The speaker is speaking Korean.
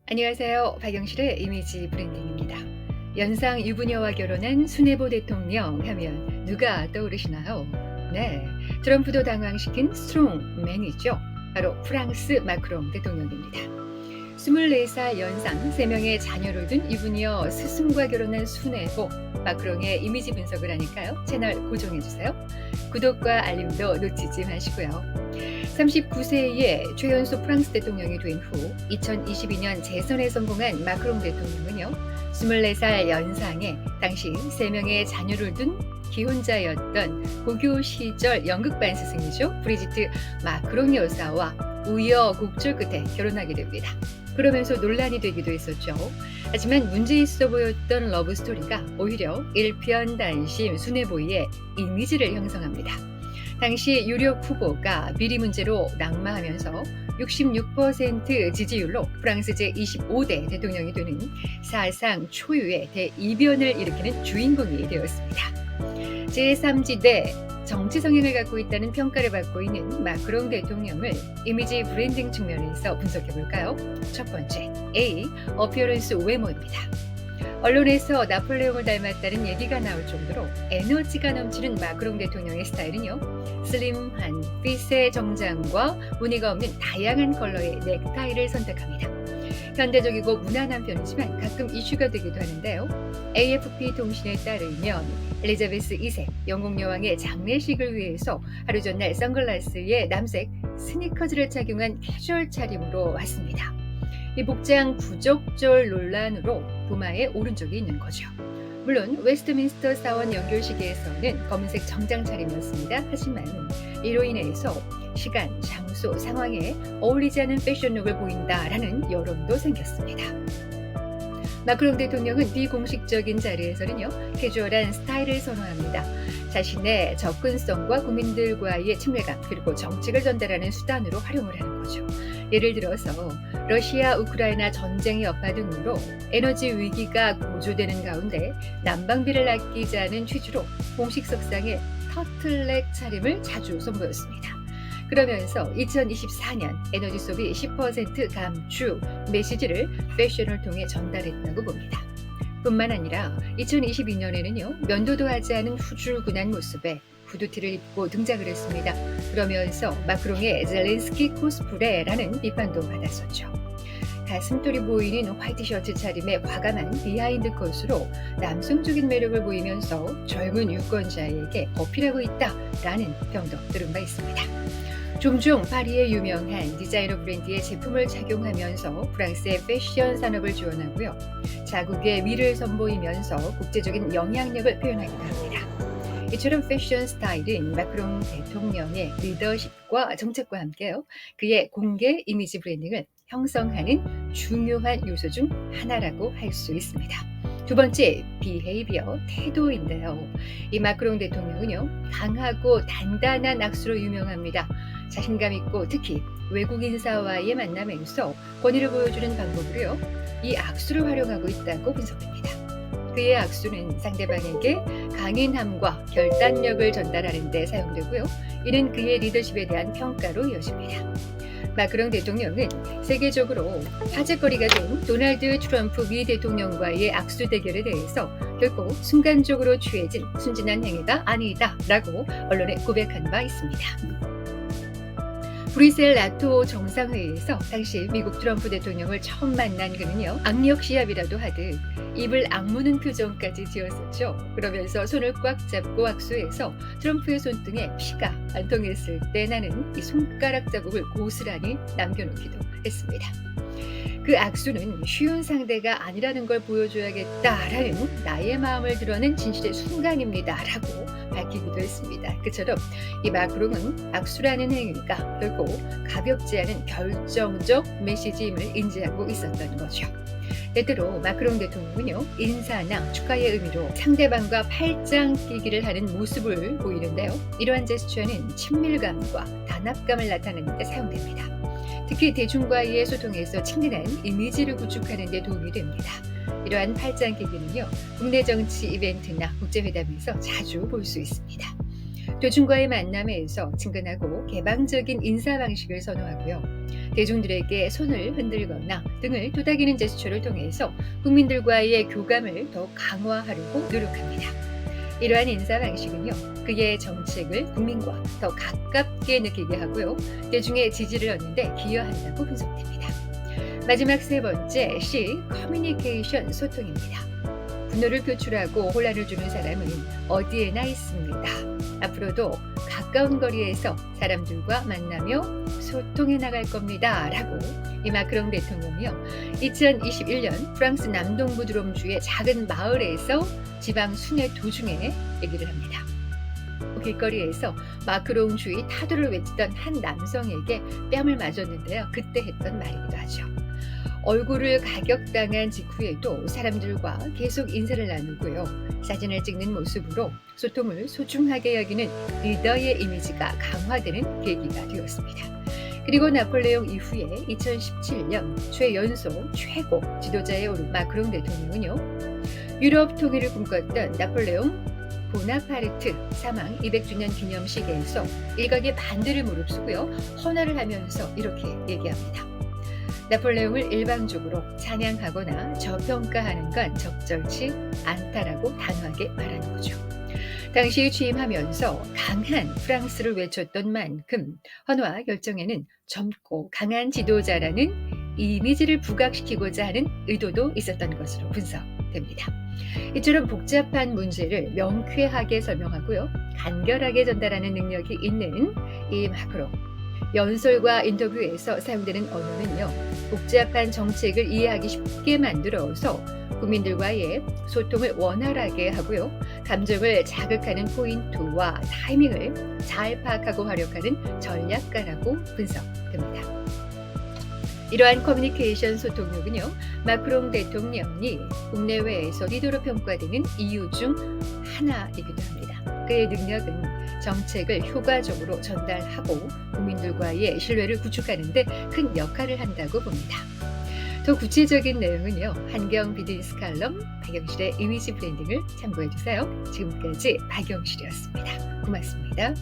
안녕하세요. 박영실의 이미지 브랜딩입니다. 연상 유부녀와 결혼한 순애보 대통령 하면 누가 떠오르시나요? 네, 트럼프도 당황시킨 스트롱맨이죠. 바로 프랑스 마크롱 대통령입니다. 24살 연상 3명의 자녀를 둔 유부녀 스승과 결혼한 순애보 마크롱의 이미지 분석을 하니까요. 채널 고정해주세요. 구독과 알림도 놓치지 마시고요. 39세에 최연소 프랑스 대통령이 된 후 2022년 재선에 성공한 마크롱 대통령은요. 24살 연상에 당시 3명의 자녀를 둔 기혼자였던 고교 시절 연극반 스승이죠. 브리지트 마크롱 여사와 우여곡절 끝에 결혼하게 됩니다. 그러면서 논란이 되기도 했었죠. 하지만 문제 있어 보였던 러브스토리가 오히려 일편단심 순애보이의 이미지를 형성합니다. 당시 유력 후보가 비리 문제로 낙마하면서 66% 지지율로 프랑스 제25대 대통령이 되는 사상 초유의 대이변을 일으키는 주인공이 되었습니다. 제3지대 정치 성향을 갖고 있다는 평가를 받고 있는 마크롱 대통령을 이미지 브랜딩 측면에서 분석해 볼까요? 첫 번째, A. 어피어런스 외모입니다. 언론에서 나폴레옹을 닮았다는 얘기가 나올 정도로 에너지가 넘치는 마크롱 대통령의 스타일은요. 슬림한 핏의 정장과 무늬가 없는 다양한 컬러의 넥타이를 선택합니다. 현대적이고 무난한 편이지만 가끔 이슈가 되기도 하는데요. AFP 통신에 따르면 엘리자베스 2세 영국 여왕의 장례식을 위해서 하루 전날 선글라스에 남색 스니커즈를 착용한 캐주얼 차림으로 왔습니다. 이 복장 부적절 논란으로 도마에 오른 적이 있는 거죠. 물론 웨스트민스터 사원 연결식에서는 검은색 정장 차림이었습니다. 하지만 이로 인해서 시간, 장소, 상황에 어울리지 않은 패션룩을 보인다라는 여론도 생겼습니다. 마크롱 대통령은 비공식적인 자리에서는요, 캐주얼한 스타일을 선호합니다. 자신의 접근성과 국민들과의 친밀감 그리고 정책을 전달하는 수단으로 활용을 하는 거죠. 예를 들어서 러시아 우크라이나 전쟁의 여파 등으로 에너지 위기가 고조되는 가운데 난방비를 아끼자는 취지로 공식 석상에 터틀넥 차림을 자주 선보였습니다. 그러면서 2024년 에너지 소비 10% 감축 메시지를 패션을 통해 전달했다고 봅니다. 뿐만 아니라 2022년에는요, 면도도 하지 않은 후줄근한 모습에 후드티를 입고 등장을 했습니다. 그러면서 마크롱의 젤렌스키 코스프레라는 비판도 받았었죠. 가슴돌이 보이는 화이트 셔츠 차림의 과감한 비하인드 컷으로 남성적인 매력을 보이면서 젊은 유권자에게 어필하고 있다라는 평도 들은 바 있습니다. 종종 파리의 유명한 디자이너 브랜드의 제품을 착용하면서 프랑스의 패션 산업을 지원하고요. 자국의 위를 선보이면서 국제적인 영향력을 표현하기도 합니다. 이처럼 패션 스타일은 마크롱 대통령의 리더십과 정책과 함께요. 그의 공개 이미지 브랜딩을 형성하는 중요한 요소 중 하나라고 할 수 있습니다. 두 번째, 비헤이비어, 태도인데요. 이 마크롱 대통령은요, 강하고 단단한 악수로 유명합니다. 자신감 있고 특히 외국 인사와의 만남에서 권위를 보여주는 방법으로요, 이 악수를 활용하고 있다고 분석합니다. 그의 악수는 상대방에게 강인함과 결단력을 전달하는 데 사용되고요. 이는 그의 리더십에 대한 평가로 이어집니다. 마크롱 대통령은 세계적으로 화제거리가 된 도널드 트럼프 미 대통령과의 악수 대결에 대해서 결코 순간적으로 취해진 순진한 행위가 아니다라고 언론에 고백한 바 있습니다. 브뤼셀 나토 정상회의에서 당시 미국 트럼프 대통령을 처음 만난 그는요, 악력 시합이라도 하듯 입을 악무는 표정까지 지었었죠. 그러면서 손을 꽉 잡고 악수해서 트럼프의 손등에 피가 안 통했을 때 나는 이 손가락 자국을 고스란히 남겨놓기도 했습니다. 그 악수는 쉬운 상대가 아니라는 걸 보여줘야겠다라는 나의 마음을 드러낸 진실의 순간입니다라고 밝히기도 했습니다. 그처럼 이 마크롱은 악수라는 행위가 결코 가볍지 않은 결정적 메시지임을 인지하고 있었던 거죠. 때때로 마크롱 대통령은요, 인사나 축하의 의미로 상대방과 팔짱 끼기를 하는 모습을 보이는데요. 이러한 제스처는 친밀감과 단합감을 나타내는 데 사용됩니다. 특히 대중과의 소통에서 친근한 이미지를 구축하는 데 도움이 됩니다. 이러한 팔짱 끼기는요, 국내 정치 이벤트나 국제회담에서 자주 볼 수 있습니다. 대중과의 만남에서 친근하고 개방적인 인사 방식을 선호하고요. 대중들에게 손을 흔들거나 등을 토닥이는 제스처를 통해서 국민들과의 교감을 더 강화하려고 노력합니다. 이러한 인사 방식은요, 그의 정책을 국민과 더 가깝게 느끼게 하고요, 대중의 지지를 얻는 데 기여한다고 분석됩니다. 마지막 세 번째 C, 커뮤니케이션 소통입니다. 분노를 표출하고 혼란을 주는 사람은 어디에나 있습니다. 앞으로도 가까운 거리에서 사람들과 만나며 소통해 나갈 겁니다. 라고 이 마크롱 대통령이요, 2021년 프랑스 남동부 드롬주의 작은 마을에서 지방 순회 도중에 얘기를 합니다. 길거리에서 마크롱 주의 타도를 외치던 한 남성에게 뺨을 맞았는데요. 그때 했던 말이기도 하죠. 얼굴을 가격당한 직후에도 사람들과 계속 인사를 나누고요, 사진을 찍는 모습으로 소통을 소중하게 여기는 리더의 이미지가 강화되는 계기가 되었습니다. 그리고 나폴레옹 이후에 2017년 최연소 최고 지도자에 오른 마크롱 대통령은요, 유럽 통일을 꿈꿨던 나폴레옹 보나파르트 사망 200주년 기념식에서 일각의 반대를 무릅쓰고요, 헌화를 하면서 이렇게 얘기합니다. 나폴레옹을 일방적으로 찬양하거나 저평가하는 건 적절치 않다라고 단호하게 말하는 거죠. 당시 취임하면서 강한 프랑스를 외쳤던 만큼 헌화 결정에는 젊고 강한 지도자라는 이미지를 부각시키고자 하는 의도도 있었던 것으로 분석됩니다. 이처럼 복잡한 문제를 명쾌하게 설명하고요, 간결하게 전달하는 능력이 있는 이 마크롱. 연설과 인터뷰에서 사용되는 언어는요, 복잡한 정책을 이해하기 쉽게 만들어서 국민들과의 소통을 원활하게 하고요, 감정을 자극하는 포인트와 타이밍을 잘 파악하고 활용하는 전략가라고 분석됩니다. 이러한 커뮤니케이션 소통력은요, 마크롱 대통령이 국내외에서 리더로 평가되는 이유 중 하나이기도 합니다. 그의 능력은 정책을 효과적으로 전달하고 국민들과의 신뢰를 구축하는 데 큰 역할을 한다고 봅니다. 더 구체적인 내용은요, 한경 비즈니스 칼럼 박영실의 이미지 브랜딩을 참고해 주세요. 지금까지 박영실이었습니다. 고맙습니다.